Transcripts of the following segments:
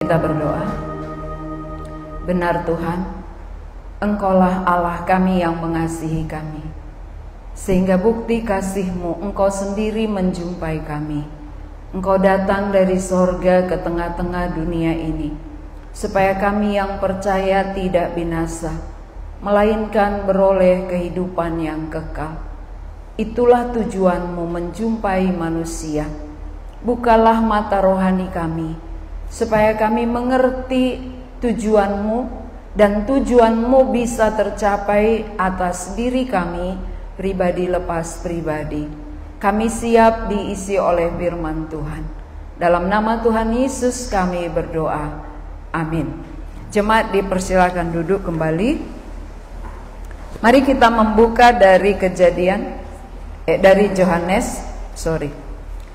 Kita berdoa. Benar Tuhan, Engkaulah Allah kami yang mengasihi kami, sehingga bukti kasih-Mu Engkau sendiri menjumpai kami. Engkau datang dari sorga ke tengah-tengah dunia ini, supaya kami yang percaya tidak binasa, melainkan beroleh kehidupan yang kekal. Itulah tujuan-Mu menjumpai manusia. Bukalah mata rohani kami, supaya kami mengerti tujuan-Mu, dan tujuan-Mu bisa tercapai atas diri kami, pribadi lepas pribadi. Kami siap diisi oleh firman Tuhan. Dalam nama Tuhan Yesus kami berdoa. Amin. Jemaat dipersilakan duduk kembali. Mari kita membuka dari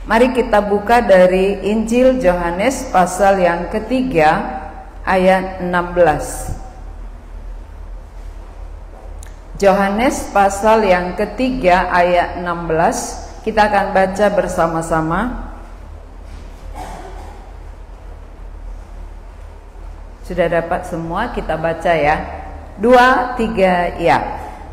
Mari kita buka dari Injil Yohanes pasal yang ketiga ayat 16. Yohanes pasal yang ketiga ayat 16, kita akan baca bersama-sama. Sudah dapat semua? Kita baca ya. 2, 3, ya.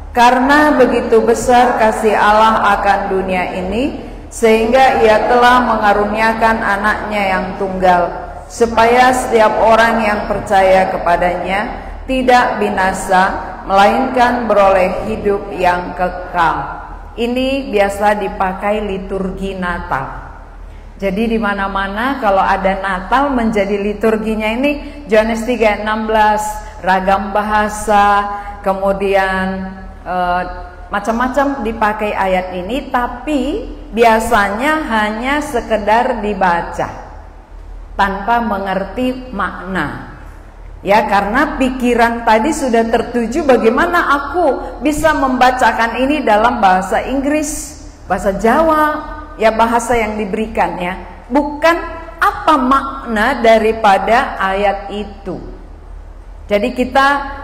Karena begitu besar kasih Allah akan dunia ini, sehingga Ia telah mengaruniakan anaknya yang tunggal, supaya setiap orang yang percaya kepadanya tidak binasa, melainkan beroleh hidup yang kekal. Ini biasa dipakai liturgi Natal. Jadi di mana-mana kalau ada Natal menjadi liturginya ini Yohanes 3:16, ragam bahasa, kemudian macam-macam dipakai ayat ini, tapi biasanya hanya sekedar dibaca tanpa mengerti makna. Ya, karena pikiran tadi sudah tertuju bagaimana aku bisa membacakan ini dalam bahasa Inggris, bahasa Jawa, ya bahasa yang diberikan ya. Bukan apa makna daripada ayat itu. Jadi kita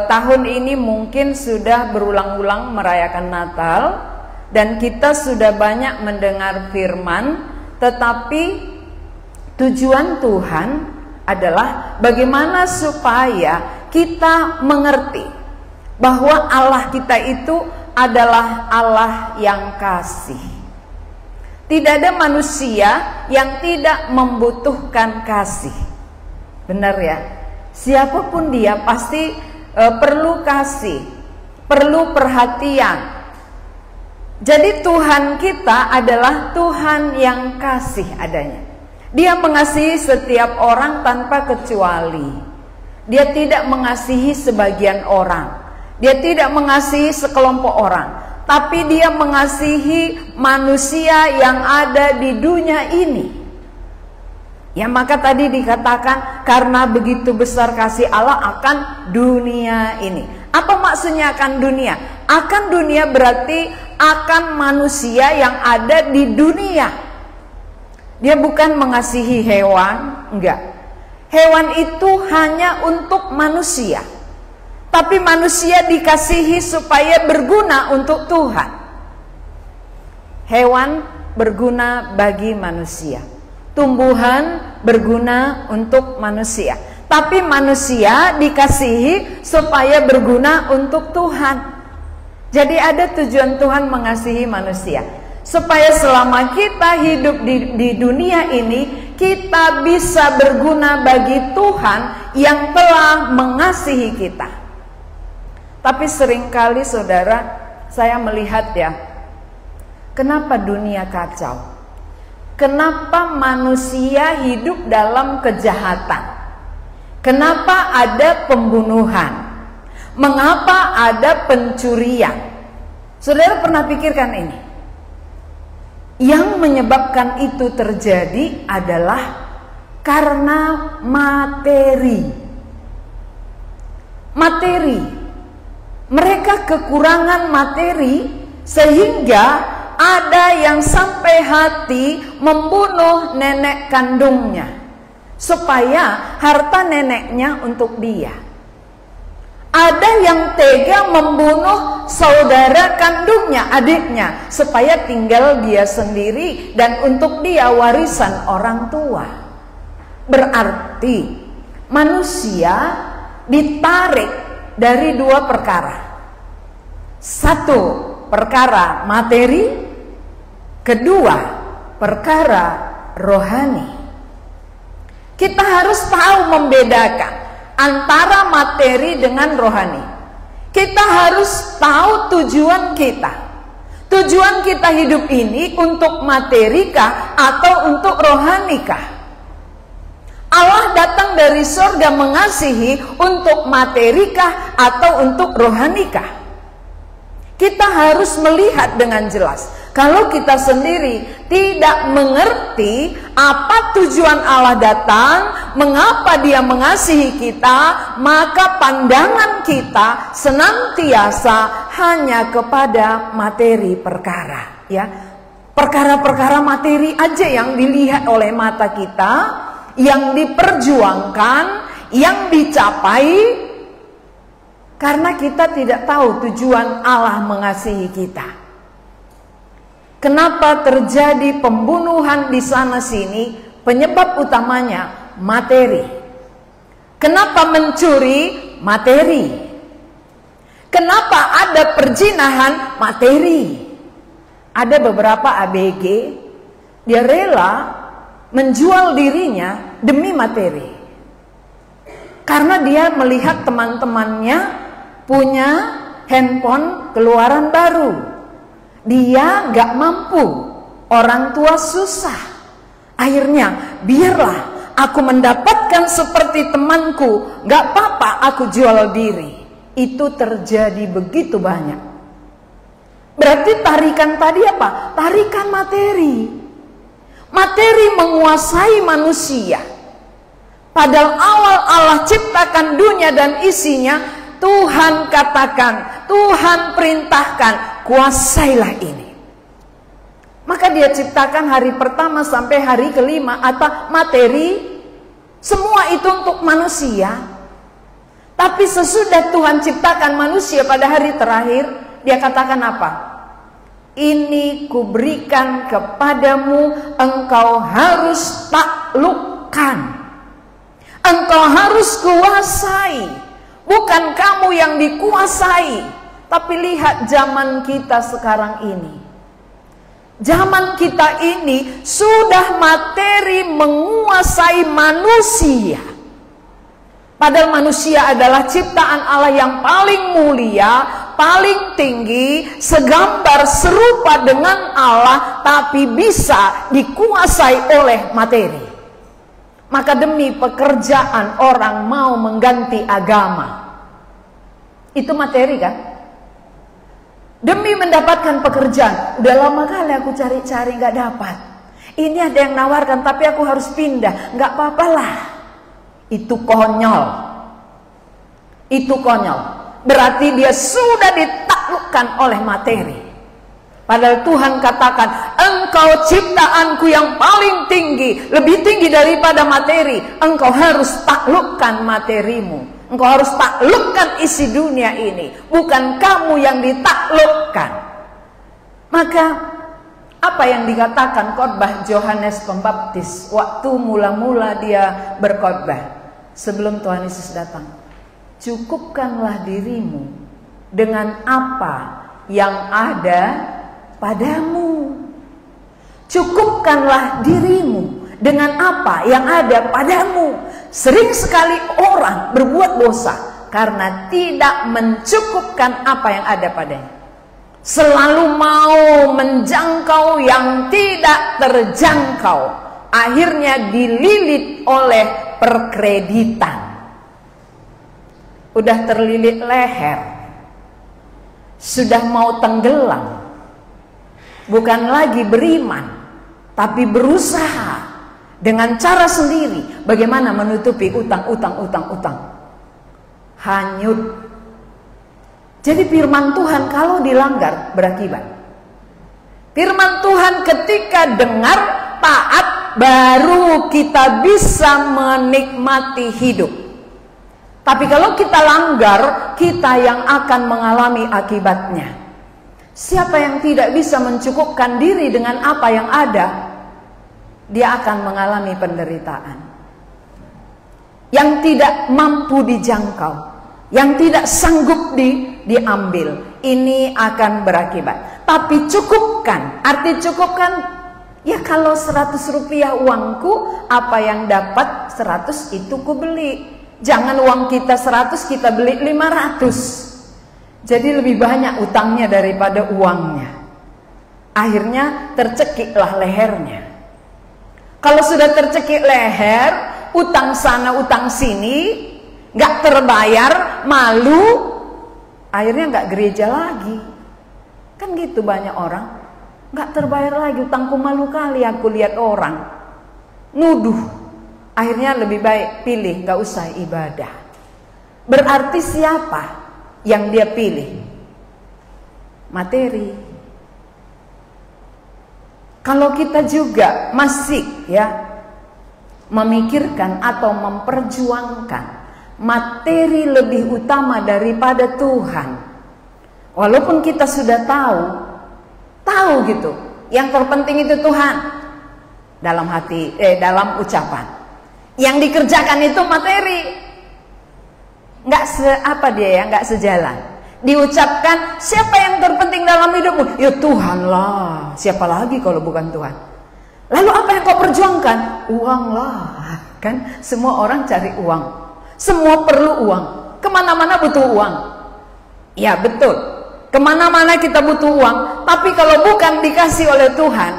tahun ini mungkin sudah berulang-ulang merayakan Natal, dan kita sudah banyak mendengar firman, tetapi tujuan Tuhan adalah bagaimana supaya kita mengerti bahwa Allah kita itu adalah Allah yang kasih. Tidak ada manusia yang tidak membutuhkan kasih. Benar ya? Siapapun dia pasti perlu kasih, perlu perhatian. Jadi Tuhan kita adalah Tuhan yang kasih adanya. Dia mengasihi setiap orang tanpa kecuali. Dia tidak mengasihi sebagian orang. Dia tidak mengasihi sekelompok orang. Tapi Dia mengasihi manusia yang ada di dunia ini. Ya, maka tadi dikatakan karena begitu besar kasih Allah akan dunia ini. Apa maksudnya akan dunia? Akan dunia berarti akan manusia yang ada di dunia. Dia bukan mengasihi hewan, enggak. Hewan itu hanya untuk manusia. Tapi manusia dikasihi supaya berguna untuk Tuhan. Hewan berguna bagi manusia. Tumbuhan berguna untuk manusia. Tapi manusia dikasihi supaya berguna untuk Tuhan. Jadi ada tujuan Tuhan mengasihi manusia, supaya selama kita hidup di dunia ini, kita bisa berguna bagi Tuhan yang telah mengasihi kita. Tapi seringkali saudara, saya melihat ya, kenapa dunia kacau? Kenapa manusia hidup dalam kejahatan? Kenapa ada pembunuhan? Mengapa ada pencurian? Saudara pernah pikirkan ini? Yang menyebabkan itu terjadi adalah karena materi. Materi. Mereka kekurangan materi sehingga ada yang sampai hati membunuh nenek kandungnya supaya harta neneknya untuk dia. Ada yang tega membunuh saudara kandungnya, adiknya, supaya tinggal dia sendiri dan untuk dia warisan orang tua. Berarti manusia ditarik dari dua perkara. Satu, perkara materi. Kedua, perkara rohani. Kita harus tahu membedakan antara materi dengan rohani. Kita harus tahu tujuan kita. Tujuan kita hidup ini untuk materikah atau untuk rohanikah? Allah datang dari surga mengasihi untuk materikah atau untuk rohanikah? Kita harus melihat dengan jelas. Kalau kita sendiri tidak mengerti apa tujuan Allah datang, mengapa Dia mengasihi kita, maka pandangan kita senantiasa hanya kepada materi perkara, ya. Perkara-perkara materi aja yang dilihat oleh mata kita, yang diperjuangkan, yang dicapai, karena kita tidak tahu tujuan Allah mengasihi kita. Kenapa terjadi pembunuhan di sana sini? Penyebab utamanya materi. Kenapa mencuri? Materi. Kenapa ada perzinahan? Materi. Ada beberapa ABG, dia rela menjual dirinya demi materi, karena dia melihat teman-temannya punya handphone keluaran baru, dia gak mampu, orang tua susah, akhirnya biarlah aku mendapatkan seperti temanku, gak apa-apa aku jual diri. Itu terjadi begitu banyak. Berarti tarikan tadi apa? Tarikan materi. Materi menguasai manusia. Padahal awal Allah ciptakan dunia dan isinya, Tuhan katakan, Tuhan perintahkan, kuasailah ini. Maka Dia ciptakan hari pertama sampai hari kelima atau materi, semua itu untuk manusia. Tapi sesudah Tuhan ciptakan manusia pada hari terakhir, Dia katakan apa? Ini kuberikan kepadamu, engkau harus taklukkan, engkau harus kuasai. Bukan kamu yang dikuasai. Tapi lihat zaman kita sekarang ini. Zaman kita ini sudah materi menguasai manusia. Padahal manusia adalah ciptaan Allah yang paling mulia, paling tinggi, segambar serupa dengan Allah, tapi bisa dikuasai oleh materi. Maka demi pekerjaan orang mau mengganti agama. Itu materi kan? Demi mendapatkan pekerjaan, udah lama kali aku cari-cari gak dapat. Ini ada yang nawarkan tapi aku harus pindah, gak apa-apalah. Itu konyol. Itu konyol. Berarti dia sudah ditaklukkan oleh materi. Padahal Tuhan katakan, engkau ciptaanku yang paling tinggi, lebih tinggi daripada materi. Engkau harus taklukkan materimu. Engkau harus taklukkan isi dunia ini. Bukan kamu yang ditaklukkan. Maka apa yang dikatakan khotbah Yohanes Pembaptis waktu mula-mula dia berkhotbah sebelum Tuhan Yesus datang? Cukupkanlah dirimu dengan apa yang ada padamu. Cukupkanlah dirimu dengan apa yang ada padamu. Sering sekali orang berbuat dosa karena tidak mencukupkan apa yang ada padanya. Selalu mau menjangkau yang tidak terjangkau. Akhirnya dililit oleh perkreditan. Udah terlilit leher, sudah mau tenggelam. Bukan lagi beriman, tapi berusaha dengan cara sendiri bagaimana menutupi utang. Hanyut. Jadi firman Tuhan kalau dilanggar berakibat. Firman Tuhan ketika dengar, taat, baru kita bisa menikmati hidup. Tapi kalau kita langgar, kita yang akan mengalami akibatnya. Siapa yang tidak bisa mencukupkan diri dengan apa yang ada, dia akan mengalami penderitaan. yang tidak mampu dijangkau, yang tidak sanggup diambil. Ini akan berakibat. Tapi cukupkan, arti cukupkan, ya kalau 100 rupiah uangku, apa yang dapat 100 itu ku beli. Jangan uang kita 100 kita beli 500. Jadi lebih banyak utangnya daripada uangnya. Akhirnya tercekiklah lehernya. Kalau sudah tercekik leher, utang sana utang sini, nggak terbayar, malu, akhirnya nggak gereja lagi. Kan gitu banyak orang, nggak terbayar lagi, utangku malu kali aku lihat orang, nuduh. Akhirnya lebih baik pilih nggak usah ibadah. Berarti siapa yang dia pilih? Materi. Kalau kita juga masih memikirkan atau memperjuangkan materi lebih utama daripada Tuhan, walaupun kita sudah tahu gitu, yang terpenting itu Tuhan dalam hati, dalam ucapan, yang dikerjakan itu materi, nggak sejalan. Diucapkan, siapa yang terpenting dalam hidupmu? Ya Tuhan lah, siapa lagi kalau bukan Tuhan? Lalu apa yang kau perjuangkan? Uang lah, kan semua orang cari uang, semua perlu uang, kemana-mana butuh uang. Ya betul, kemana-mana kita butuh uang, tapi kalau bukan dikasih oleh Tuhan,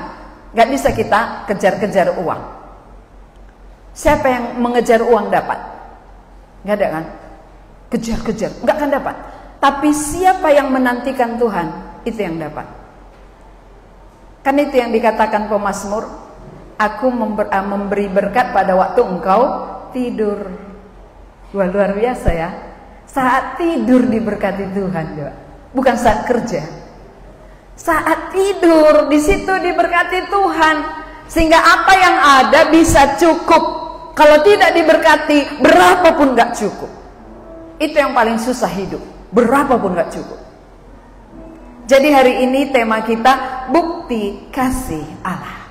nggak bisa kita kejar-kejar uang. Siapa yang mengejar uang dapat? Nggak ada kan? Kejar-kejar, nggak akan dapat. Tapi siapa yang menantikan Tuhan, itu yang dapat. Kan itu yang dikatakan pemazmur, aku memberi berkat pada waktu engkau tidur. Wah, luar biasa ya. Saat tidur diberkati Tuhan juga, bukan saat kerja. Saat tidur di situ diberkati Tuhan, sehingga apa yang ada bisa cukup. Kalau tidak diberkati, berapapun gak cukup. Itu yang paling susah hidup, berapapun gak cukup. Jadi hari ini tema kita bukti kasih Allah.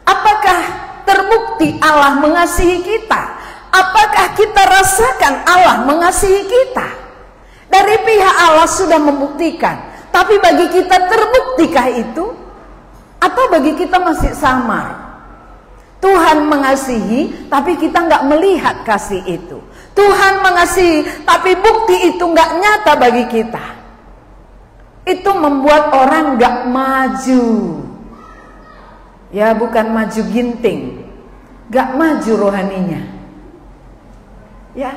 Apakah terbukti Allah mengasihi kita? Apakah kita rasakan Allah mengasihi kita? Dari pihak Allah sudah membuktikan, tapi bagi kita terbuktikah itu? Atau bagi kita masih samar? Tuhan mengasihi, tapi kita nggak melihat kasih itu. Tuhan mengasihi, tapi bukti itu nggak nyata bagi kita. Itu membuat orang nggak maju. Ya bukan maju ginting, nggak maju rohaninya. Ya,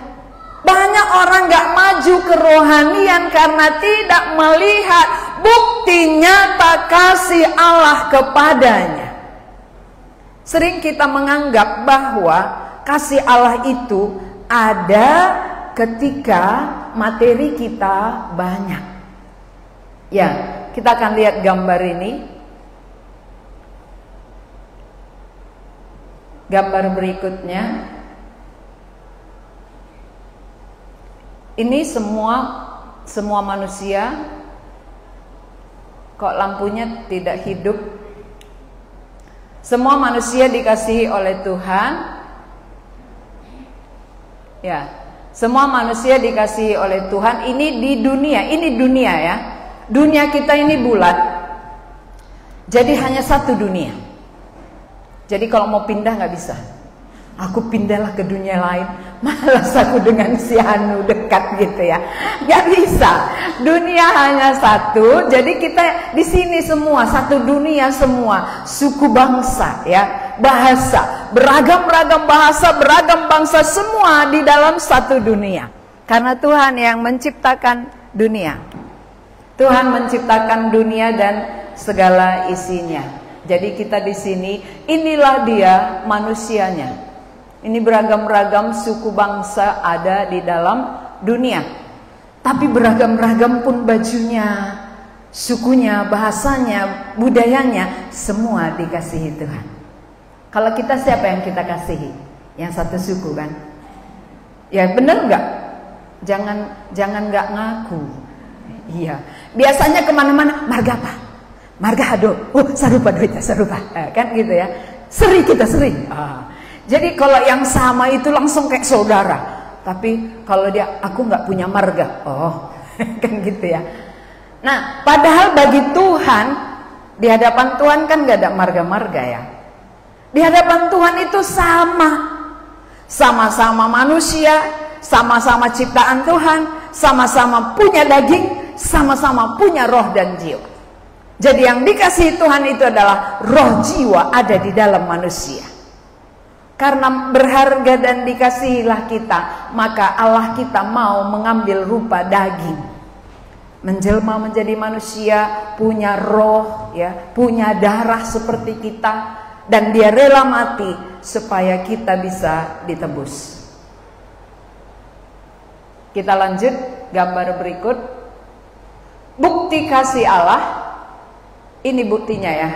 banyak orang nggak maju kerohanian karena tidak melihat bukti nyata kasih Allah kepadanya. Sering kita menganggap bahwa kasih Allah itu ada ketika materi kita banyak. Ya, kita akan lihat gambar ini. Gambar berikutnya. Ini semua manusia. Kok lampunya tidak hidup? Semua manusia dikasihi oleh Tuhan. Ya, semua manusia dikasihi oleh Tuhan. Ini di dunia, ini dunia ya. Dunia kita ini bulat. Jadi hanya satu dunia. Jadi kalau mau pindah nggak bisa. Aku pindahlah ke dunia lain. Malas aku dengan si Anu dekat gitu ya. Nggak bisa. Dunia hanya satu. Jadi kita di sini semua satu dunia semua. Suku bangsa ya, bahasa, beragam-ragam bahasa, beragam bangsa semua di dalam satu dunia. Karena Tuhan yang menciptakan dunia. Tuhan menciptakan dunia dan segala isinya. Jadi kita di sini, inilah dia manusianya. Ini beragam-ragam suku bangsa ada di dalam dunia. Tapi beragam-ragam pun bajunya, sukunya, bahasanya, budayanya, semua dikasihi Tuhan. Kalau kita siapa yang kita kasihi? Yang satu suku kan? Ya benar nggak? Jangan nggak ngaku. Iya. Biasanya kemana-mana, marga apa? Marga Hado. Oh, sarupa duitnya, sarupa. Kan gitu ya. Seri kita seri. Jadi kalau yang sama itu langsung kayak saudara. Tapi kalau dia, aku nggak punya marga. Oh, kan gitu ya. Nah, padahal bagi Tuhan, di hadapan Tuhan kan nggak ada marga-marga ya. Di hadapan Tuhan itu sama-sama manusia, sama-sama ciptaan Tuhan, sama-sama punya daging, sama-sama punya roh dan jiwa. Jadi yang dikasihi Tuhan itu adalah roh jiwa ada di dalam manusia. Karena berharga dan dikasihilah kita, maka Allah kita mau mengambil rupa daging, menjelma menjadi manusia, punya roh ya, punya darah seperti kita, dan dia rela mati supaya kita bisa ditebus. Kita lanjut gambar berikut. Bukti kasih Allah. Ini buktinya ya.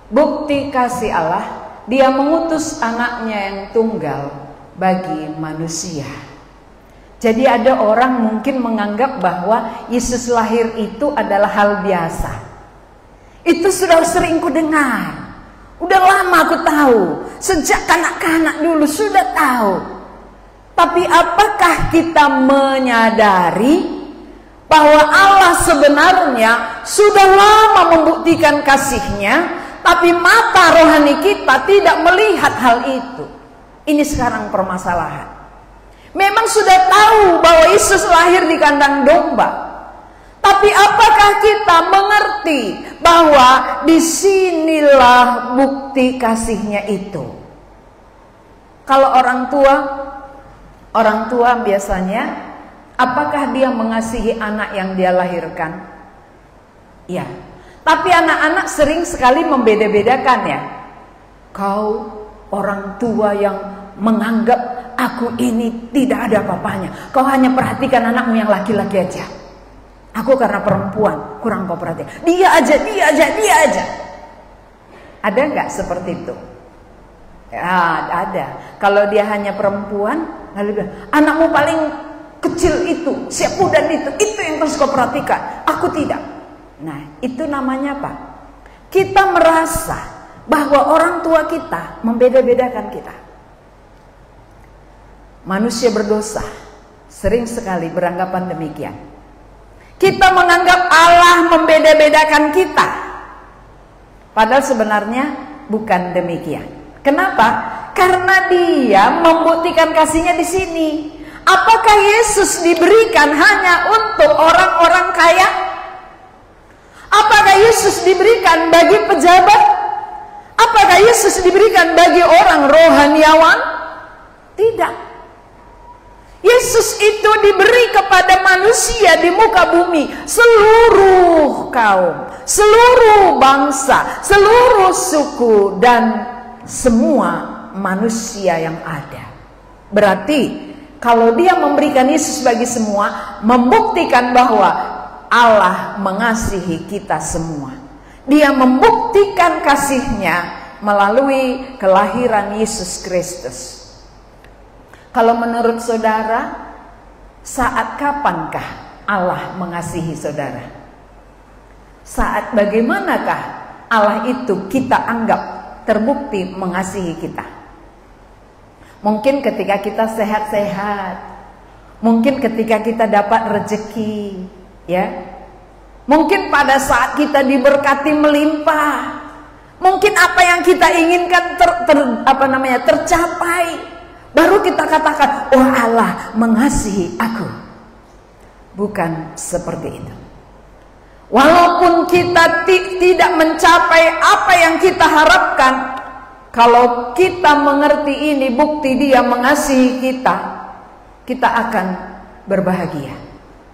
Bukti kasih Allah, dia mengutus anaknya yang tunggal bagi manusia. Jadi ada orang mungkin menganggap bahwa Yesus lahir itu adalah hal biasa. Itu sudah sering ku dengar. Udah lama aku tahu. Sejak kanak-kanak dulu sudah tahu. Tapi apakah kita menyadari bahwa Allah sebenarnya sudah lama membuktikan kasih-Nya, tapi mata rohani kita tidak melihat hal itu. Ini sekarang permasalahan. Memang sudah tahu bahwa Yesus lahir di kandang domba, tapi apakah kita mengerti bahwa disinilah bukti kasih-Nya itu? Kalau orang tua biasanya, apakah dia mengasihi anak yang dia lahirkan? Ya. Tapi anak-anak sering sekali membeda-bedakan ya. Kau orang tua yang menganggap aku ini tidak ada apa-apanya. Kau hanya perhatikan anakmu yang laki-laki aja. Aku karena perempuan kurang kau perhatikan. Dia aja. Ada nggak seperti itu? Ya, ada. Kalau dia hanya perempuan, lalu bilang, anakmu paling kecil itu, si dan itu yang harus kau perhatikan. Aku tidak. Nah, itu namanya apa? Kita merasa bahwa orang tua kita membeda-bedakan kita. Manusia berdosa sering sekali beranggapan demikian. Kita menganggap Allah membeda-bedakan kita. Padahal sebenarnya bukan demikian. Kenapa? Karena dia membuktikan kasih-Nya di sini. Apakah Yesus diberikan hanya untuk orang-orang kaya? Apakah Yesus diberikan bagi pejabat? Apakah Yesus diberikan bagi orang rohaniawan? Tidak. Yesus itu diberi kepada manusia di muka bumi, seluruh kaum, seluruh bangsa, seluruh suku, dan semua manusia yang ada. Berarti kalau dia memberikan Yesus bagi semua, membuktikan bahwa Allah mengasihi kita semua. Dia membuktikan kasih-Nya melalui kelahiran Yesus Kristus. Kalau menurut saudara, saat kapankah Allah mengasihi saudara? Saat bagaimanakah Allah itu kita anggap terbukti mengasihi kita? Mungkin ketika kita sehat-sehat, mungkin ketika kita dapat rezeki, ya. Mungkin pada saat kita diberkati melimpah, mungkin apa yang kita inginkan tercapai, baru kita katakan, oh Allah mengasihi aku. Bukan seperti itu. Walaupun kita tidak mencapai apa yang kita harapkan, kalau kita mengerti ini bukti Dia mengasihi kita, kita akan berbahagia.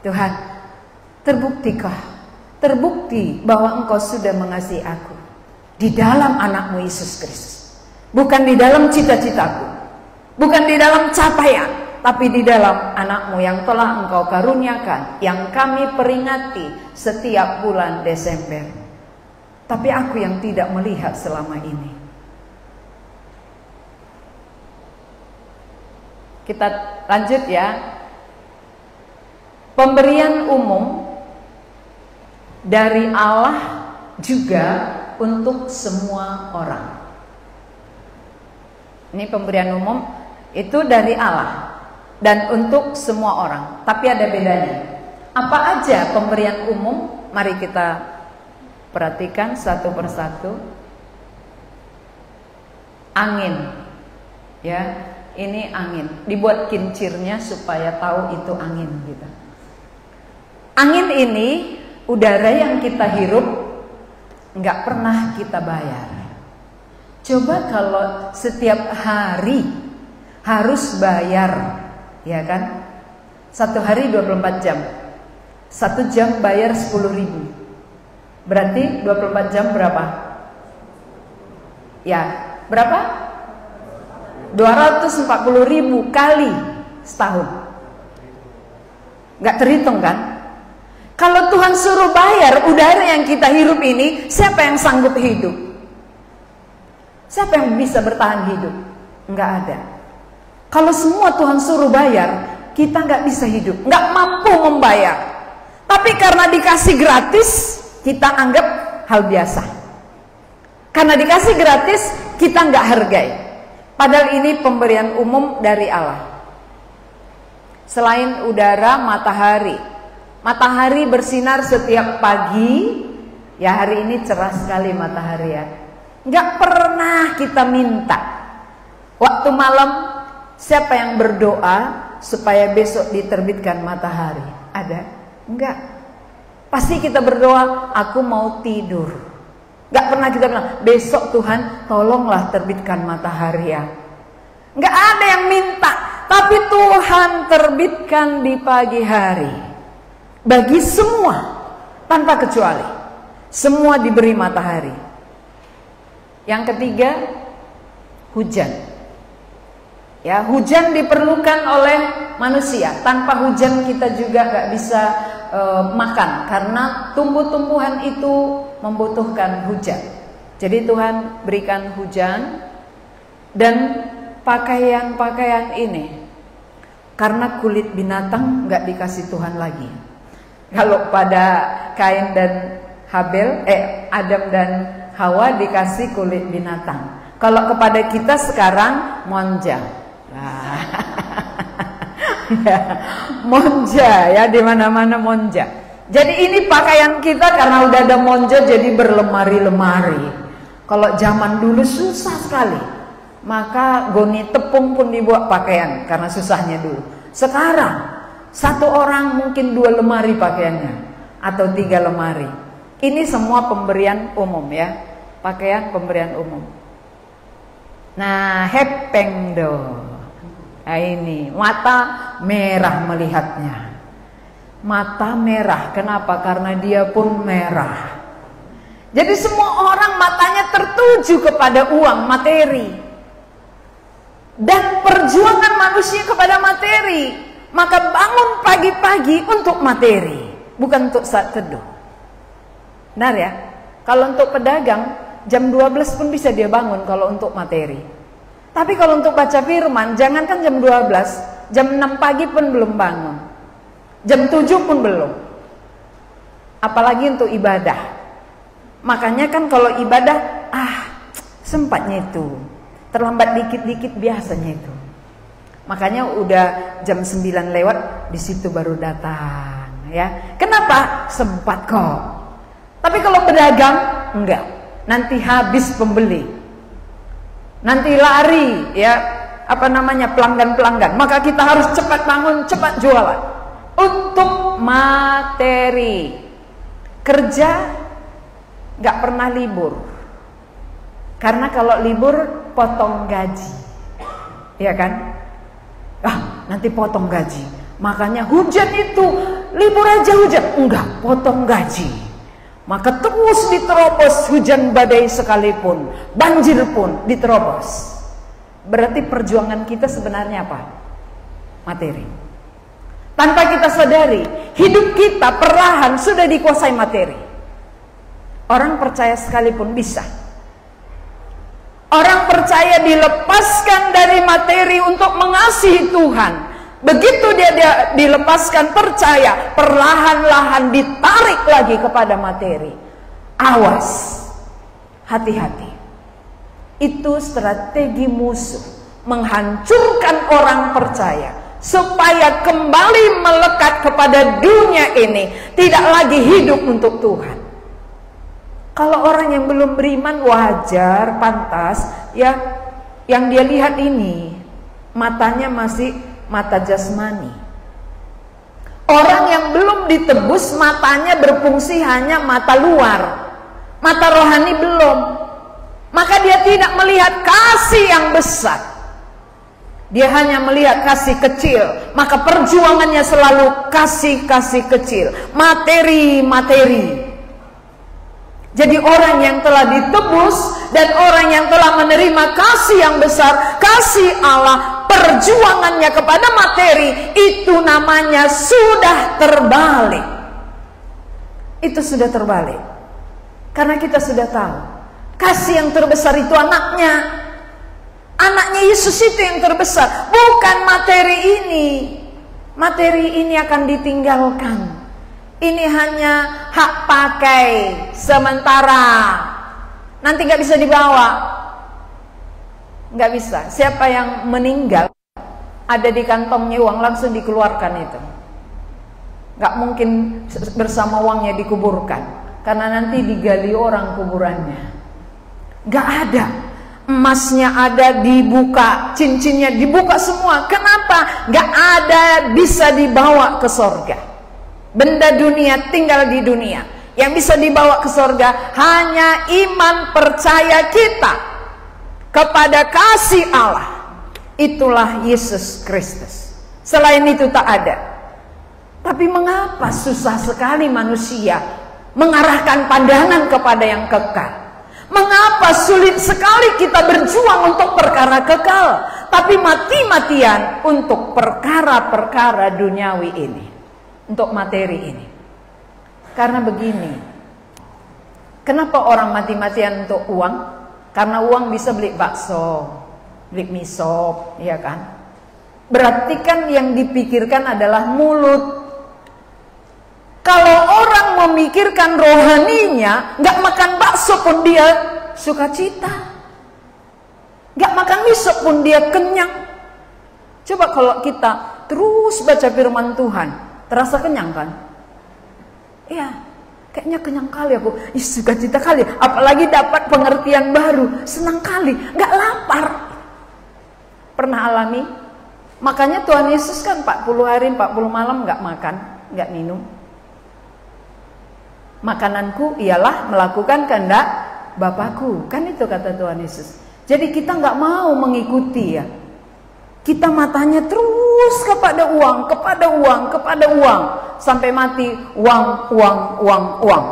Tuhan, terbukti bahwa Engkau sudah mengasihi aku di dalam anakmu Yesus Kristus. Bukan di dalam cita-citaku, bukan di dalam capaian, tapi di dalam anakmu yang telah Engkau karuniakan, yang kami peringati setiap bulan Desember. Tapi aku yang tidak melihat selama ini. Kita lanjut ya. Pemberian umum dari Allah juga untuk semua orang. Ini pemberian umum itu dari Allah dan untuk semua orang. Tapi ada bedanya. Apa aja pemberian umum? Mari kita perhatikan satu persatu. Angin, ya, ini angin. Dibuat kincirnya supaya tahu itu angin gitu. Angin ini udara yang kita hirup nggak pernah kita bayar. Coba kalau setiap hari harus bayar, ya kan? Satu hari 24 jam. 1 jam bayar 10.000. Berarti 24 jam berapa? Ya, berapa? 240.000 kali setahun. Nggak terhitung kan? Kalau Tuhan suruh bayar udara yang kita hirup ini, siapa yang sanggup hidup? Siapa yang bisa bertahan hidup? Nggak ada. Kalau semua Tuhan suruh bayar, kita nggak bisa hidup, nggak mampu membayar. Tapi karena dikasih gratis, kita anggap hal biasa. Karena dikasih gratis, kita nggak hargai. Padahal ini pemberian umum dari Allah. Selain udara, matahari. Matahari bersinar setiap pagi. Ya, hari ini cerah sekali matahari ya. Nggak pernah kita minta. Waktu malam, siapa yang berdoa supaya besok diterbitkan matahari? Ada? Enggak. Pasti kita berdoa, aku mau tidur. Nggak pernah kita bilang, besok Tuhan tolonglah terbitkan matahari ya. Nggak ada yang minta. Tapi Tuhan terbitkan di pagi hari. Bagi semua, tanpa kecuali. Semua diberi matahari. Yang ketiga, hujan. Ya, hujan diperlukan oleh manusia. Tanpa hujan kita juga gak bisa makan, karena tumbuh-tumbuhan itu membutuhkan hujan. Jadi Tuhan berikan hujan. Dan pakaian-pakaian ini, karena kulit binatang gak dikasih Tuhan lagi. Kalau pada Kain dan Habel, Adam dan Hawa dikasih kulit binatang. Kalau kepada kita sekarang monja. Nah, ya, monja ya, di mana-mana monja. Jadi ini pakaian kita karena udah ada monja jadi berlemari-lemari. Kalau zaman dulu susah sekali. Maka goni tepung pun dibuat pakaian karena susahnya dulu. Sekarang satu orang mungkin 2 lemari pakaiannya atau 3 lemari. Ini semua pemberian umum ya, pakaian pemberian umum. Nah, hepengdo. Nah ini, mata merah melihatnya. Mata merah, kenapa? Karena dia pun merah. Jadi semua orang matanya tertuju kepada uang, materi. Dan perjuangan manusia kepada materi. Maka bangun pagi-pagi untuk materi, bukan untuk saat teduh. Benar ya? Kalau untuk pedagang jam 12 pun bisa dia bangun kalau untuk materi. Tapi kalau untuk baca firman, jangankan jam 12, jam 6 pagi pun belum bangun. Jam 7 pun belum. Apalagi untuk ibadah. Makanya kan kalau ibadah, sempatnya itu. Terlambat dikit-dikit biasanya itu. Makanya udah jam 9 lewat, di situ baru datang. Ya, kenapa? Sempat kok. Tapi kalau pedagang, enggak. Nanti habis pembeli. Nanti lari, ya, pelanggan-pelanggan. Maka kita harus cepat bangun, cepat jualan. Untuk materi. Kerja enggak pernah libur. Karena kalau libur potong gaji. Ya kan? Nanti potong gaji. Makanya hujan itu libur aja hujan. Enggak, potong gaji. Maka terus diterobos hujan badai sekalipun, banjir pun diterobos. Berarti perjuangan kita sebenarnya apa? Materi. Tanpa kita sadari, hidup kita perlahan sudah dikuasai materi. Orang percaya sekalipun bisa. Orang percaya dilepaskan dari materi untuk mengasihi Tuhan. Begitu dia dilepaskan, percaya, perlahan-lahan ditarik lagi kepada materi. Awas, hati-hati. Itu strategi musuh menghancurkan orang percaya supaya kembali melekat kepada dunia ini, tidak lagi hidup untuk Tuhan. Kalau orang yang belum beriman, wajar, pantas ya, yang dia lihat ini matanya masih mata jasmani. Orang yang belum ditebus, matanya berfungsi hanya mata luar, mata rohani belum. Maka dia tidak melihat kasih yang besar, dia hanya melihat kasih kecil. Maka perjuangannya selalu kasih-kasih kecil, materi-materi. Jadi orang yang telah ditebus dan orang yang telah menerima kasih yang besar, kasih Allah, perjuangannya kepada materi, itu namanya sudah terbalik. Itu sudah terbalik. Karena kita sudah tahu, kasih yang terbesar itu anaknya. Anaknya Yesus itu yang terbesar, bukan materi ini. Materi ini akan ditinggalkan. Ini hanya hak pakai sementara, nanti nggak bisa dibawa, nggak bisa. Siapa yang meninggal ada di kantongnya uang, langsung dikeluarkan itu. Nggak mungkin bersama uangnya dikuburkan, karena nanti digali orang kuburannya. Nggak ada. Emasnya ada, dibuka, cincinnya dibuka semua. Kenapa? Nggak ada bisa dibawa ke sorga. Benda dunia tinggal di dunia. Yang bisa dibawa ke sorga hanya iman percaya kita kepada kasih Allah. Itulah Yesus Kristus. Selain itu tak ada. Tapi mengapa susah sekali manusia mengarahkan pandangan kepada yang kekal? Mengapa sulit sekali kita berjuang untuk perkara kekal, tapi mati-matian untuk perkara-perkara duniawi ini, untuk materi ini? Karena begini, kenapa orang mati-matian untuk uang? Karena uang bisa beli bakso, beli mie sop, ya kan? Berarti kan yang dipikirkan adalah mulut. Kalau orang memikirkan rohaninya, nggak makan bakso pun dia sukacita, nggak makan mie sop pun dia kenyang. Coba kalau kita terus baca firman Tuhan, terasa kenyang kan? Iya, kayaknya kenyang kali aku, sukacita kali. Apalagi dapat pengertian baru, senang kali, nggak lapar. Pernah alami? Makanya Tuhan Yesus kan 40 hari 40 malam nggak makan, nggak minum. Makananku ialah melakukan kehendak Bapakku, kan itu kata Tuhan Yesus. Jadi kita nggak mau mengikuti ya. Kita matanya terus kepada uang, kepada uang, kepada uang, sampai mati uang, uang, uang, uang.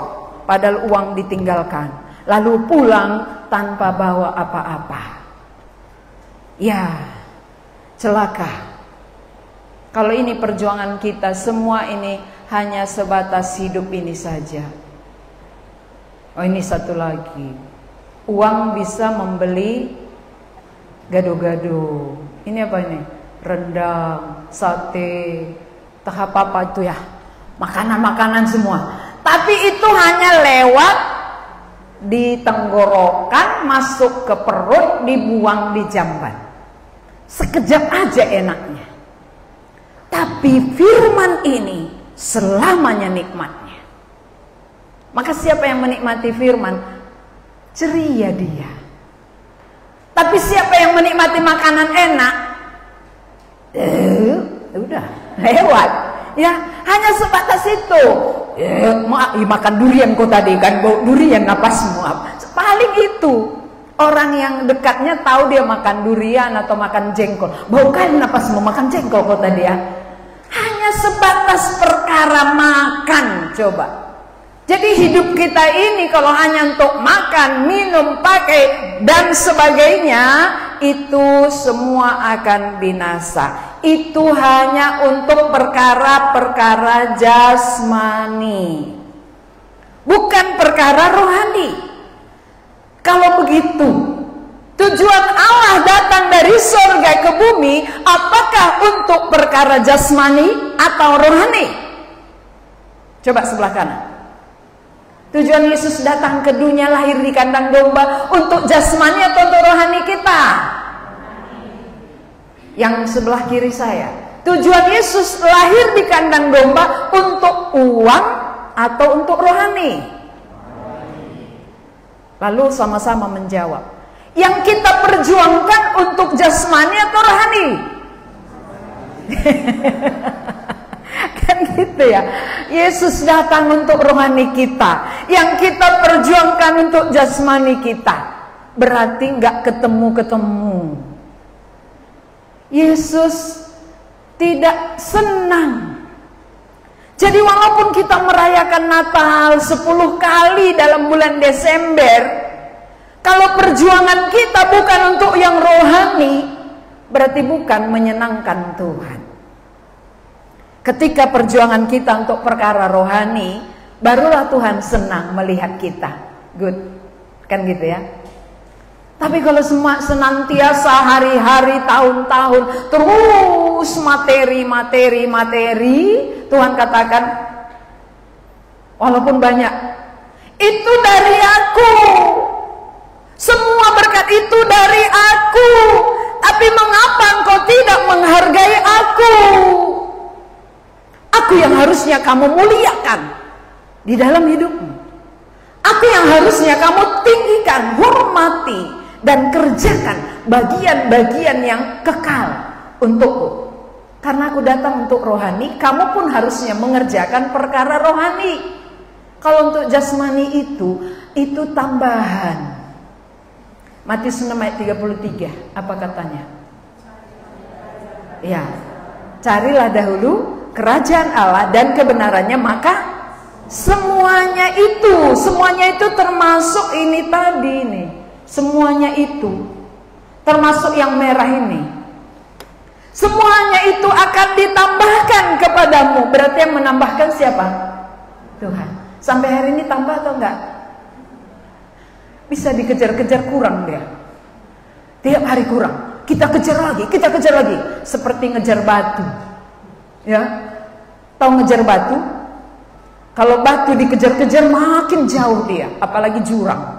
Padahal uang ditinggalkan, lalu pulang tanpa bawa apa-apa. Ya, celaka. Kalau ini perjuangan kita, semua ini hanya sebatas hidup ini saja. Oh, ini satu lagi. Uang bisa membeli gado-gado. Ini apa ini? Rendang, sate, tak apa-apa itu ya. Makanan-makanan semua. Tapi itu hanya lewat di tenggorokan, masuk ke perut, dibuang di jamban. Sekejap aja enaknya. Tapi firman ini selamanya nikmatnya. Maka siapa yang menikmati firman, ceria dia. Tapi siapa yang menikmati makanan enak, udah lewat. Ya, hanya sebatas itu. Makan durian kok tadi kan, bau durian napasmu. Paling itu. Orang yang dekatnya tahu dia makan durian atau makan jengkol. Bau kan napasmu, makan jengkol kok tadi ya. Hanya sebatas perkara makan, coba. Jadi hidup kita ini kalau hanya untuk makan, minum, pakai dan sebagainya, itu semua akan binasa. Itu hanya untuk perkara-perkara jasmani, bukan perkara rohani. Kalau begitu, tujuan Allah datang dari surga ke bumi, apakah untuk perkara jasmani atau rohani? Coba sebelah kanan. Tujuan Yesus datang ke dunia, lahir di kandang domba, untuk jasmani atau untuk rohani kita? yang sebelah kiri saya. Tujuan Yesus lahir di kandang domba untuk uang atau untuk rohani? Lalu sama-sama menjawab. Yang kita perjuangkan untuk jasmani atau rohani? Kan gitu ya. Yesus datang untuk rohani kita, yang kita perjuangkan untuk jasmani kita. Berarti nggak ketemu-ketemu. Yesus tidak senang. Jadi walaupun kita merayakan Natal 10 kali dalam bulan Desember, kalau perjuangan kita bukan untuk yang rohani, berarti bukan menyenangkan Tuhan. Ketika perjuangan kita untuk perkara rohani, barulah Tuhan senang melihat kita. Good, kan gitu ya. Tapi kalau semua senantiasa hari-hari, tahun-tahun terus materi, Tuhan katakan, walaupun banyak, itu dari aku. Semua berkat itu dari aku. Tapi mengapa engkau tidak menghargai aku? Aku yang harusnya kamu muliakan di dalam hidupmu. Aku yang harusnya kamu tinggikan, hormati, dan kerjakan bagian-bagian yang kekal untukku. Karena aku datang untuk rohani, kamu pun harusnya mengerjakan perkara rohani. Kalau untuk jasmani itu tambahan. Matius 6 ayat 33, apa katanya? Ya, carilah dahulu kerajaan Allah dan kebenarannya, maka semuanya itu termasuk ini tadi nih. Semuanya itu termasuk yang merah ini. Semuanya itu akan ditambahkan kepadamu. Berarti yang menambahkan siapa? Tuhan. Sampai hari ini tambah atau enggak? Bisa dikejar-kejar, kurang dia. Tiap hari kurang. Kita kejar lagi. Seperti ngejar batu. Ya, tahu ngejar batu? Kalau batu dikejar-kejar makin jauh dia, apalagi jurang.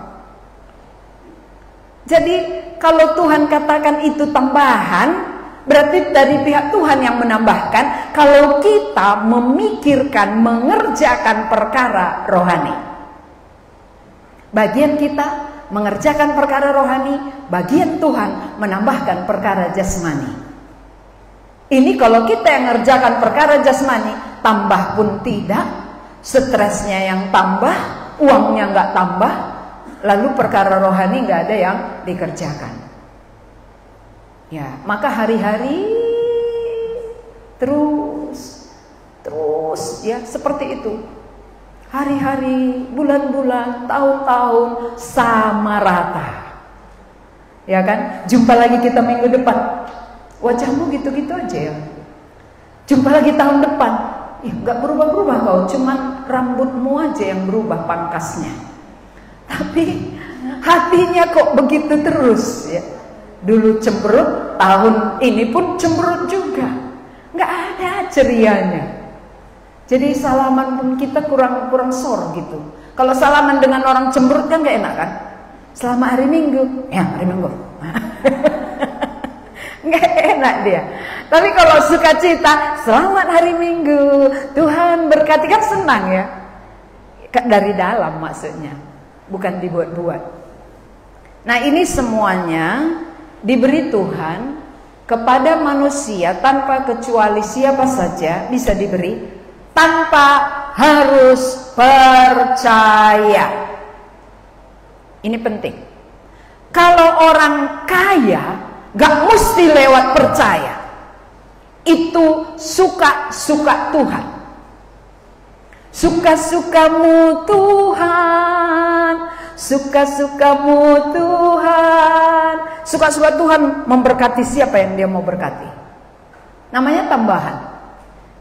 Jadi kalau Tuhan katakan itu tambahan, berarti dari pihak Tuhan yang menambahkan. Kalau kita memikirkan, mengerjakan perkara rohani, bagian kita mengerjakan perkara rohani, bagian Tuhan menambahkan perkara jasmani. Ini kalau kita yang mengerjakan perkara jasmani, tambah pun tidak, stresnya yang tambah, uangnya nggak tambah, lalu perkara rohani nggak ada yang dikerjakan. Ya, maka hari-hari terus ya seperti itu. Hari-hari, bulan-bulan, tahun-tahun sama rata. Ya kan? Jumpa lagi kita minggu depan. Wajahmu gitu-gitu aja ya. Jumpa lagi tahun depan. Nggak berubah-berubah kau, cuman rambutmu aja yang berubah pangkasnya. Tapi hatinya kok begitu terus ya. Dulu cemberut, tahun ini pun cemberut juga. Nggak ada cerianya. Jadi salaman pun kita kurang sor gitu. Kalau salaman dengan orang cemberut kan nggak enak kan? Selamat hari Minggu, ya hari Minggu. Nggak enak dia. Tapi kalau sukacita, selamat hari Minggu, Tuhan berkati, kan senang ya. Dari dalam maksudnya, bukan dibuat-buat. Nah ini semuanya diberi Tuhan kepada manusia tanpa kecuali, siapa saja bisa diberi, tanpa harus percaya. Ini penting. Kalau orang kaya gak mesti lewat percaya. Itu suka-suka Tuhan. Suka-sukamu Tuhan, suka-sukamu Tuhan. Suka-suka Tuhan memberkati siapa yang dia mau berkati. Namanya tambahan.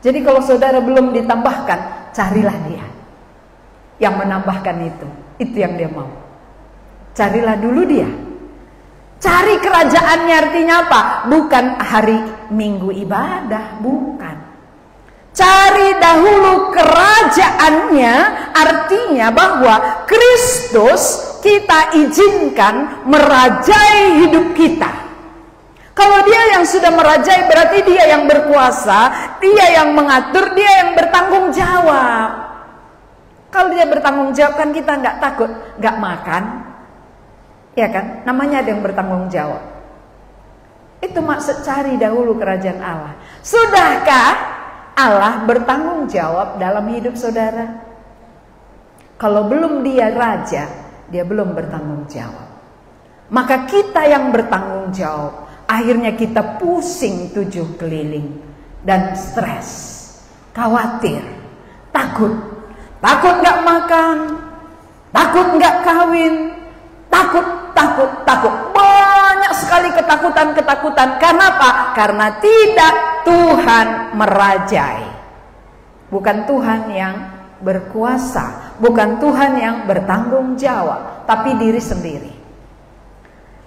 Jadi kalau saudara belum ditambahkan, carilah dia yang menambahkan itu yang dia mau. Carilah dulu dia. Cari kerajaannya, artinya apa? Bukan hari Minggu ibadah, bukan. Cari dahulu kerajaannya, artinya bahwa Kristus kita izinkan merajai hidup kita. Kalau dia yang sudah merajai, berarti dia yang berkuasa, dia yang mengatur, dia yang bertanggung jawab. Kalau dia bertanggung jawab kan kita nggak takut, nggak makan, ya kan? Namanya ada yang bertanggung jawab. Itu maksud cari dahulu kerajaan Allah. Sudahkah Allah bertanggung jawab dalam hidup saudara? Kalau belum dia raja, dia belum bertanggung jawab. Maka kita yang bertanggung jawab. Akhirnya kita pusing 7 keliling dan stres, khawatir, takut nggak makan, takut nggak kawin, takut. Banyak sekali ketakutan. Karena apa? Karena tidak Tuhan merajai. Bukan Tuhan yang berkuasa, bukan Tuhan yang bertanggung jawab, tapi diri sendiri.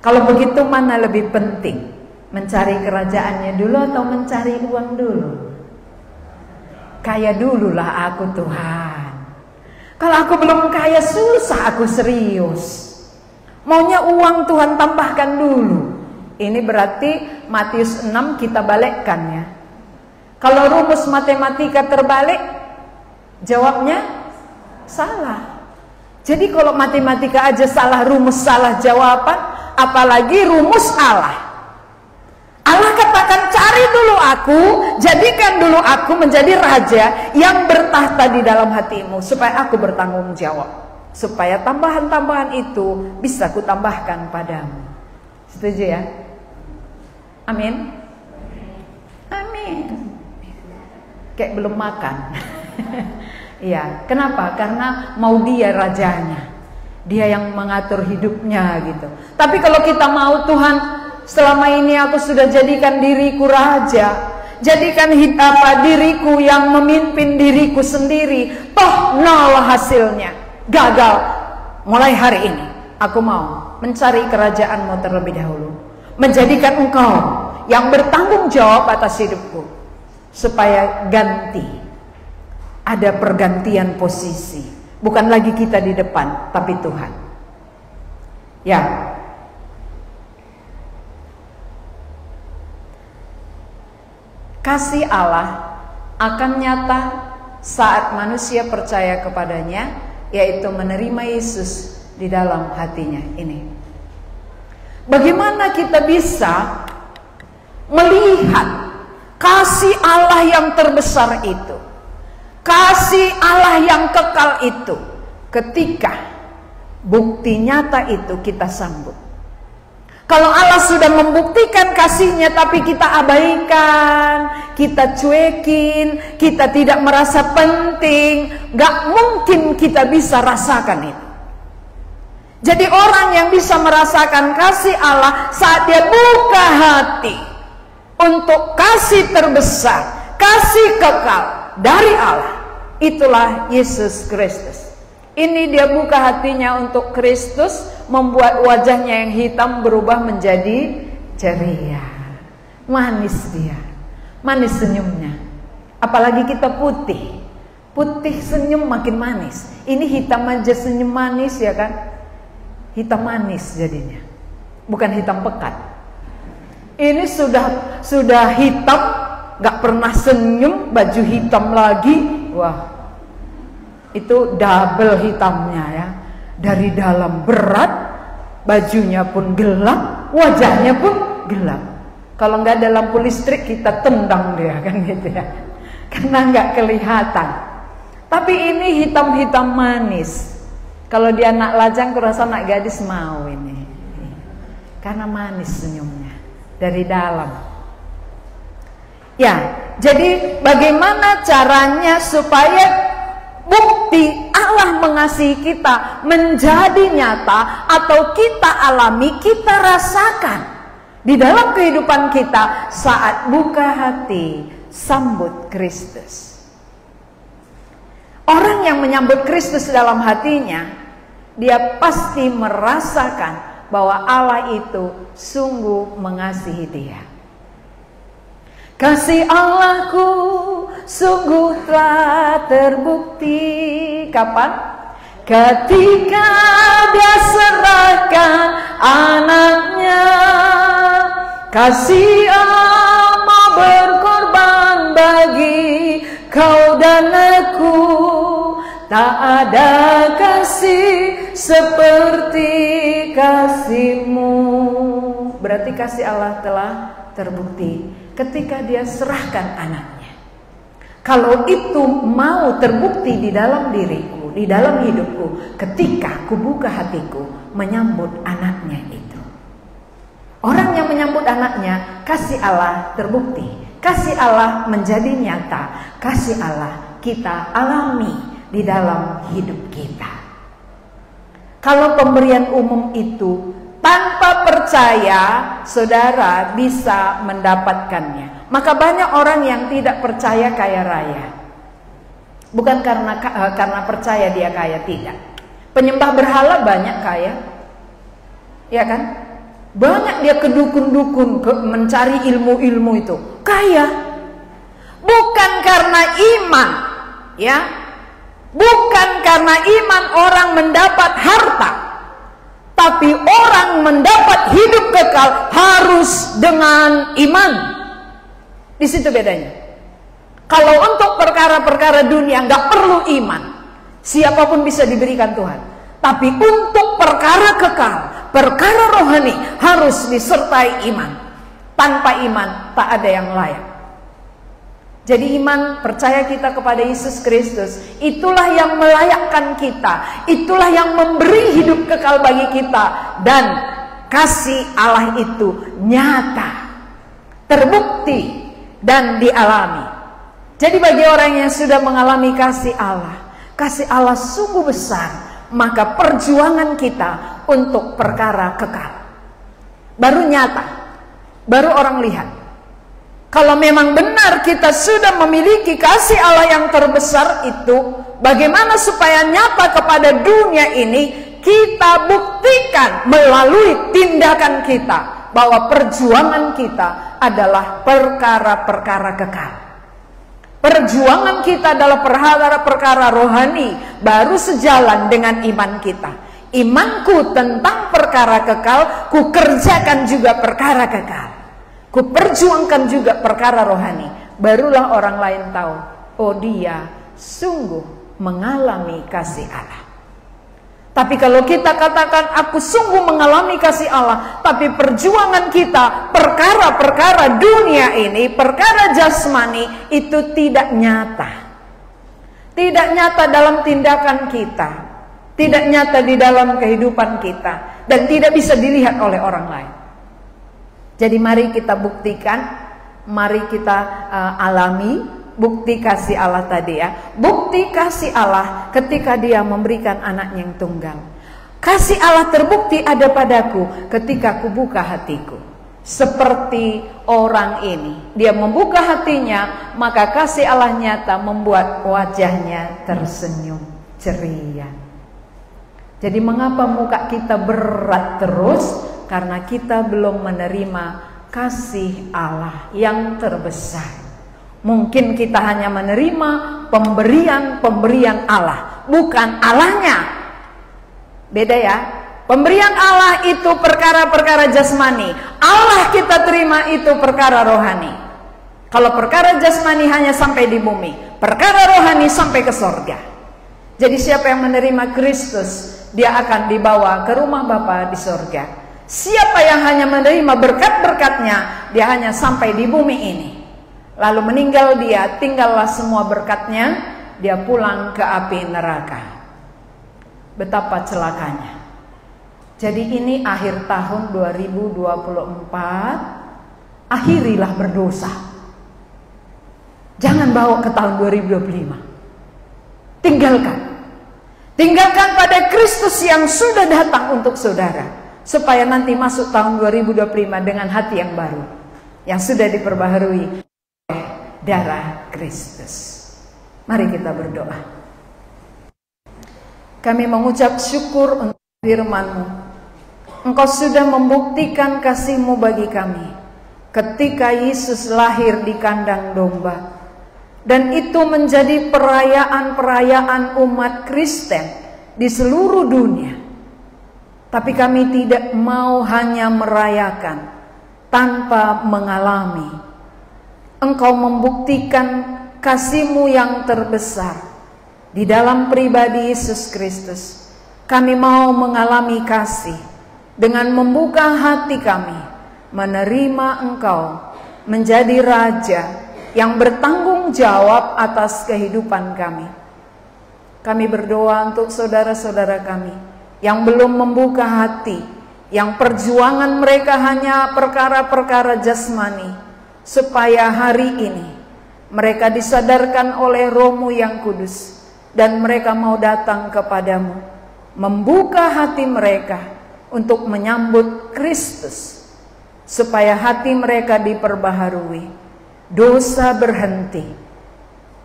Kalau begitu mana lebih penting? Mencari kerajaannya dulu atau mencari uang dulu? Kaya dululah aku Tuhan. Kalau aku belum kaya susah aku serius. Maunya uang Tuhan tambahkan dulu. Ini berarti Matius 6 kita balikkan ya. Kalau rumus matematika terbalik, jawabnya salah. Jadi kalau matematika aja salah rumus, salah jawaban, apalagi rumus Allah. Allah katakan cari dulu aku, jadikan dulu aku menjadi raja yang bertahta di dalam hatimu, supaya aku bertanggung jawab, supaya tambahan-tambahan itu bisa kutambahkan padamu. Setuju ya? Amin. Amin. Kayak belum makan. Iya, kenapa? Karena mau dia rajanya, dia yang mengatur hidupnya gitu. Tapi kalau kita mau Tuhan, selama ini aku sudah jadikan diriku raja, jadikan diriku yang memimpin diriku sendiri, toh nol hasilnya, gagal. Mulai hari ini aku mau mencari kerajaanmu terlebih dahulu, menjadikan engkau yang bertanggung jawab atas hidupku, supaya ganti. Ada pergantian posisi, bukan lagi kita di depan, tapi Tuhan. Ya. Kasih Allah akan nyata saat manusia percaya kepadanya, yaitu menerima Yesus di dalam hatinya ini. Bagaimana kita bisa melihat kasih Allah yang terbesar itu, kasih Allah yang kekal itu, ketika bukti nyata itu kita sambut. Kalau Allah sudah membuktikan kasihnya tapi kita abaikan, kita cuekin, kita tidak merasa penting, gak mungkin kita bisa rasakan itu. Jadi orang yang bisa merasakan kasih Allah saat dia buka hati untuk kasih terbesar, kasih kekal dari Allah, itulah Yesus Kristus. Ini dia buka hatinya untuk Kristus, membuat wajahnya yang hitam berubah menjadi ceria. Manis dia, manis senyumnya. Apalagi kita putih, putih senyum makin manis. Ini hitam aja senyum manis ya kan? Hitam manis jadinya, bukan hitam pekat. Ini sudah hitam, gak pernah senyum, baju hitam lagi. Wah, itu double hitamnya ya. Dari dalam berat, bajunya pun gelap, wajahnya pun gelap. Kalau nggak ada lampu listrik kita tendang dia kan gitu ya, karena nggak kelihatan. Tapi ini hitam-hitam manis. Kalau dia anak lajang, kurasa anak gadis mau ini, karena manis senyumnya dari dalam. Ya, jadi bagaimana caranya supaya bukti Allah mengasihi kita menjadi nyata atau kita alami, kita rasakan di dalam kehidupan kita saat buka hati sambut Kristus. Orang yang menyambut Kristus dalam hatinya, dia pasti merasakan bahwa Allah itu sungguh mengasihi dia. Kasih Allahku sungguh telah terbukti. Kapan? Ketika dia serahkan anaknya kasih Allah mau berkorban bagi kau dan aku. Tak ada kasih seperti kasih-Mu. Berarti kasih Allah telah terbukti ketika Dia serahkan anaknya. Kalau itu mau terbukti di dalam diriku, di dalam hidupku, ketika kubuka hatiku menyambut anaknya itu. Orang yang menyambut anaknya, kasih Allah terbukti, kasih Allah menjadi nyata, kasih Allah kita alami di dalam hidup kita. Kalau pemberian umum itu tanpa percaya, saudara bisa mendapatkannya. Maka banyak orang yang tidak percaya kaya raya. Bukan karena percaya dia kaya, tidak. Penyembah berhala banyak kaya, ya kan? Banyak dia ke dukun-dukun mencari ilmu-ilmu itu, kaya. Bukan karena iman, ya. Bukan karena iman orang mendapat harta, tapi orang mendapat hidup kekal harus dengan iman. Di situ bedanya. Kalau untuk perkara-perkara dunia nggak perlu iman, siapapun bisa diberikan Tuhan. Tapi untuk perkara kekal, perkara rohani harus disertai iman. Tanpa iman tak ada yang layak. Jadi iman, percaya kita kepada Yesus Kristus, itulah yang melayakkan kita, itulah yang memberi hidup kekal bagi kita. Dan kasih Allah itu nyata, terbukti, dan dialami. Jadi bagi orang yang sudah mengalami kasih Allah sungguh besar, maka perjuangan kita untuk perkara kekal baru nyata, baru orang lihat. Kalau memang benar kita sudah memiliki kasih Allah yang terbesar itu, bagaimana supaya nyata kepada dunia ini? Kita buktikan melalui tindakan kita bahwa perjuangan kita adalah perkara-perkara kekal. Perjuangan kita adalah perkara-perkara rohani, baru sejalan dengan iman kita. Imanku tentang perkara kekal, ku kerjakan juga perkara kekal. Ku perjuangkan juga perkara rohani. Barulah orang lain tahu, oh dia sungguh mengalami kasih Allah. Tapi kalau kita katakan aku sungguh mengalami kasih Allah, tapi perjuangan kita perkara-perkara dunia ini, perkara jasmani itu tidak nyata. Tidak nyata dalam tindakan kita, tidak nyata di dalam kehidupan kita, dan tidak bisa dilihat oleh orang lain. Jadi mari kita buktikan, mari kita alami bukti kasih Allah tadi ya. Bukti kasih Allah ketika dia memberikan anaknya yang tunggal. Kasih Allah terbukti ada padaku ketika ku buka hatiku. Seperti orang ini, dia membuka hatinya, maka kasih Allah nyata membuat wajahnya tersenyum ceria. Jadi mengapa muka kita berat terus? Karena kita belum menerima kasih Allah yang terbesar. Mungkin kita hanya menerima pemberian Allah, bukan Allahnya. Beda ya. Pemberian Allah itu perkara-perkara jasmani. Allah kita terima itu perkara rohani. Kalau perkara jasmani hanya sampai di bumi, perkara rohani sampai ke sorga. Jadi siapa yang menerima Kristus, dia akan dibawa ke rumah Bapa di sorga. Siapa yang hanya menerima berkat-berkatnya, dia hanya sampai di bumi ini. Lalu meninggal dia, tinggallah semua berkatnya, dia pulang ke api neraka. Betapa celakanya. Jadi ini akhir tahun 2024, akhirilah berdosa. Jangan bawa ke tahun 2025. Tinggalkan pada Kristus yang sudah datang untuk saudara. Supaya nanti masuk tahun 2025 dengan hati yang baru, yang sudah diperbaharui oleh darah Kristus. Mari kita berdoa. Kami mengucap syukur untuk firman-Mu. Engkau sudah membuktikan kasih-Mu bagi kami ketika Yesus lahir di kandang domba. Dan itu menjadi perayaan-perayaan umat Kristen di seluruh dunia. Tapi kami tidak mau hanya merayakan, tanpa mengalami. Engkau membuktikan kasih-Mu yang terbesar di dalam pribadi Yesus Kristus. Kami mau mengalami kasih dengan membuka hati kami, menerima Engkau menjadi Raja yang bertanggung jawab atas kehidupan kami. Kami berdoa untuk saudara-saudara kami yang belum membuka hati, yang perjuangan mereka hanya perkara-perkara jasmani, supaya hari ini mereka disadarkan oleh Roh-Mu yang kudus, dan mereka mau datang kepadamu, membuka hati mereka untuk menyambut Kristus, supaya hati mereka diperbaharui, dosa berhenti,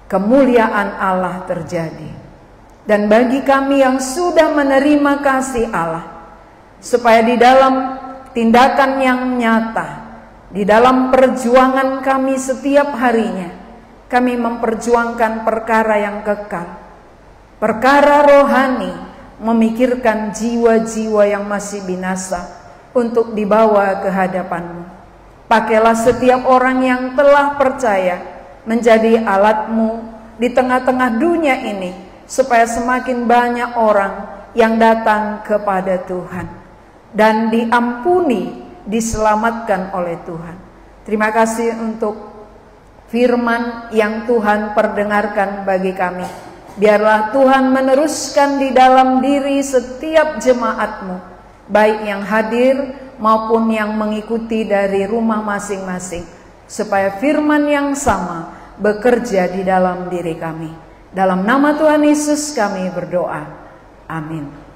kemuliaan Allah terjadi. Dan bagi kami yang sudah menerima kasih Allah, supaya di dalam tindakan yang nyata, di dalam perjuangan kami setiap harinya, kami memperjuangkan perkara yang kekal, perkara rohani, memikirkan jiwa-jiwa yang masih binasa untuk dibawa ke hadapan-Mu. Pakailah setiap orang yang telah percaya menjadi alat-Mu di tengah-tengah dunia ini, supaya semakin banyak orang yang datang kepada Tuhan dan diampuni, diselamatkan oleh Tuhan. Terima kasih untuk firman yang Tuhan perdengarkan bagi kami. Biarlah Tuhan meneruskan di dalam diri setiap jemaat-Mu, baik yang hadir maupun yang mengikuti dari rumah masing-masing, supaya firman yang sama bekerja di dalam diri kami. Dalam nama Tuhan Yesus kami berdoa. Amin.